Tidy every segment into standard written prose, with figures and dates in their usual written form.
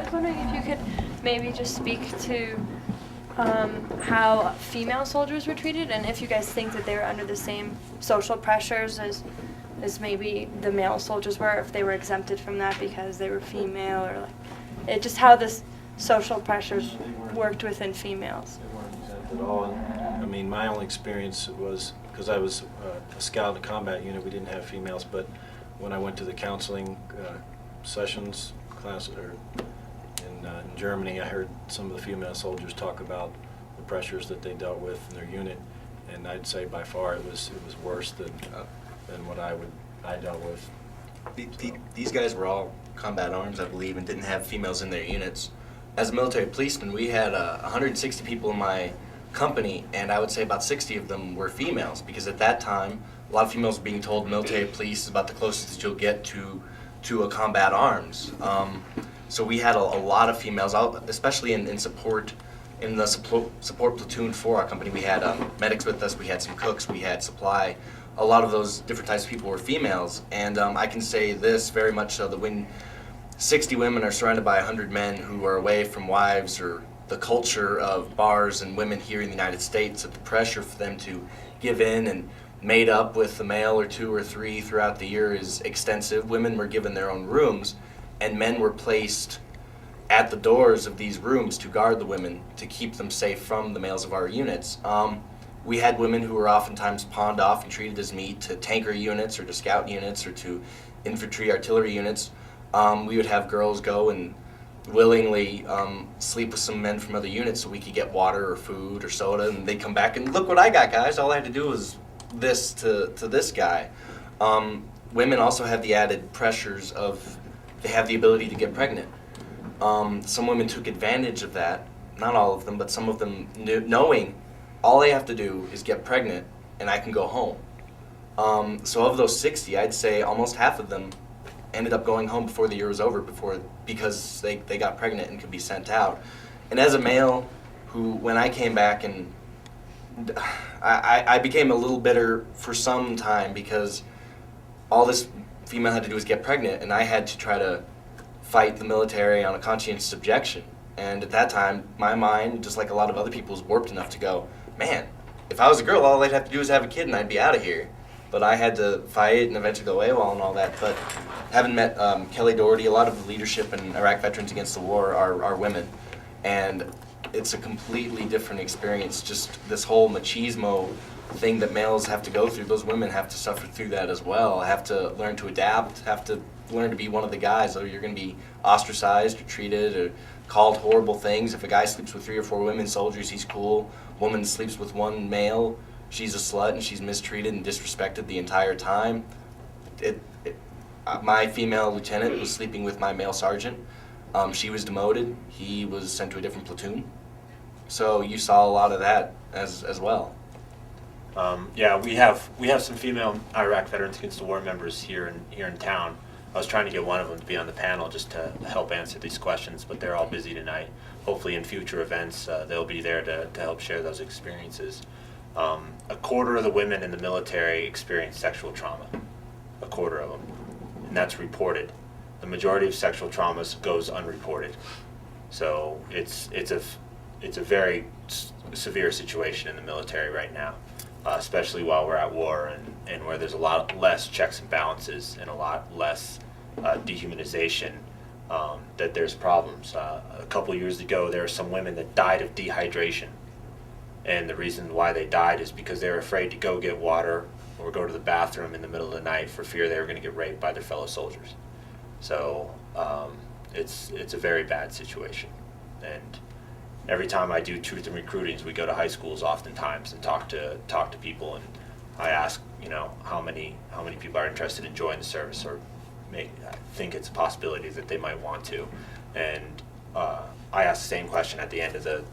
was wondering if you could maybe just speak to how female soldiers were treated, and if you guys think that they were under the same social pressures as maybe the male soldiers were, if they were exempted from that because they were female, or just how this social pressures worked within females. They weren't exempt at all. And, I mean, my only experience was, because I was a scout in a combat unit, we didn't have females, but when I went to the counseling sessions class in Germany, I heard some of the female soldiers talk about the pressures that they dealt with in their unit, and I'd say by far it was worse than what I dealt with. These guys were all combat arms, I believe, and didn't have females in their units. As a military policeman, we had 160 people in my company, and I would say about 60 of them were females, because at that time, a lot of females were being told military police is about the closest that you'll get to a combat arms. So we had a lot of females, especially in support, in the support platoon for our company. We had medics with us, we had some cooks, we had supply. A lot of those different types of people were females, and I can say this very much so, that when 60 women are surrounded by 100 men who are away from wives or the culture of bars and women here in the United States, that the pressure for them to give in and mate up with a male or two or three throughout the year is extensive. Women were given their own rooms, and men were placed at the doors of these rooms to guard the women, to keep them safe from the males of our units. We had women who were oftentimes pawned off and treated as meat to tanker units or to scout units or to infantry artillery units. We would have girls go and willingly sleep with some men from other units so we could get water or food or soda, and they'd come back and, look what I got, guys. All I had to do was this to this guy. Women also have the added pressures of, they have the ability to get pregnant. Some women took advantage of that, not all of them, but some of them knowing all I have to do is get pregnant and I can go home. So of those 60, I'd say almost half of them ended up going home before the year was over, because they got pregnant and could be sent out. And as a male, who, when I came back, and I became a little bitter for some time, because all this female had to do was get pregnant, and I had to try to fight the military on a conscientious objection. And at that time, my mind, just like a lot of other people's, warped enough to go, man, if I was a girl, all I'd have to do is have a kid and I'd be out of here. But I had to fight and eventually go AWOL and all that. But having met Kelly Doherty, a lot of the leadership in Iraq Veterans Against the War are women. And it's a completely different experience. Just this whole machismo thing that males have to go through, those women have to suffer through that as well. Have to learn to adapt, have to learn to be one of the guys, or you're going to be ostracized or treated or called horrible things. If a guy sleeps with 3 or 4 women soldiers, he's cool. Woman sleeps with one male, she's a slut and she's mistreated and disrespected the entire time. My female lieutenant was sleeping with my male sergeant. She was demoted. He was sent to a different platoon. So you saw a lot of that as well. Yeah, we have some female Iraq Veterans Against the War members here in town. I was trying to get one of them to be on the panel just to help answer these questions, but they're all busy tonight. Hopefully in future events they'll be there to help share those experiences. A quarter of the women in the military experience sexual trauma. A quarter of them. And that's reported. The majority of sexual traumas goes unreported. So it's a very severe situation in the military right now, especially while we're at war and where there's a lot less checks and balances and a lot less dehumanization, that there's problems. A couple years ago, there were some women that died of dehydration. And the reason why they died is because they were afraid to go get water or go to the bathroom in the middle of the night for fear they were going to get raped by their fellow soldiers. So it's a very bad situation. And every time I do truth in recruitings, we go to high schools oftentimes and talk to people, and I ask, how many people are interested in joining the service or think it's a possibility that they might want to. And I ask the same question at the end of the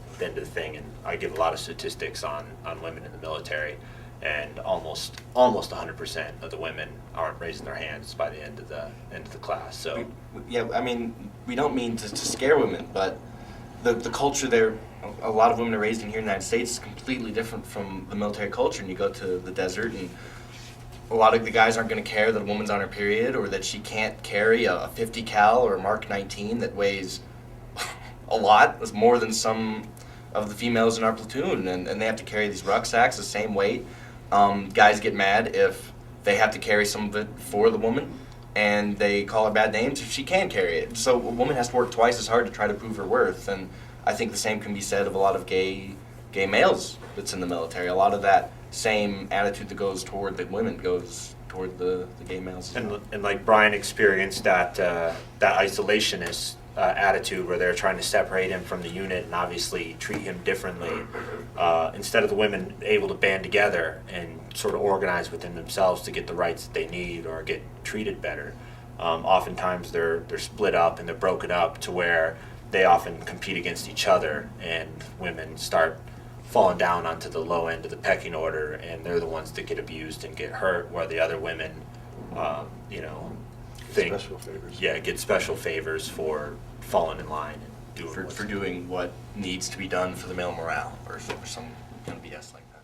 thing, and I give a lot of statistics on women in the military, and almost 100% of the women aren't raising their hands by the end of the class. So yeah, I mean, we don't mean to scare women, but the culture there, a lot of women are raised in here in the United States is completely different from the military culture. And you go to the desert, and a lot of the guys aren't going to care that a woman's on her period or that she can't carry a 50 cal or a Mark 19 that weighs a lot. It's more than some of the females in our platoon, and they have to carry these rucksacks the same weight. Guys get mad if they have to carry some of it for the woman, and they call her bad names if she can carry it. So a woman has to work twice as hard to try to prove her worth, and I think the same can be said of a lot of gay males that's in the military. A lot of that same attitude that goes toward the women goes toward the gay males as well. And like Brian experienced that isolationist attitude where they're trying to separate him from the unit and obviously treat him differently. Instead of the women able to band together and sort of organize within themselves to get the rights that they need or get treated better, oftentimes they're split up and they're broken up to where they often compete against each other, and women start falling down onto the low end of the pecking order, and they're the ones that get abused and get hurt, while the other women, Special favors. Yeah, get special favors for falling in line and doing For doing what needs to be done for the male morale, or some kind of BS like that.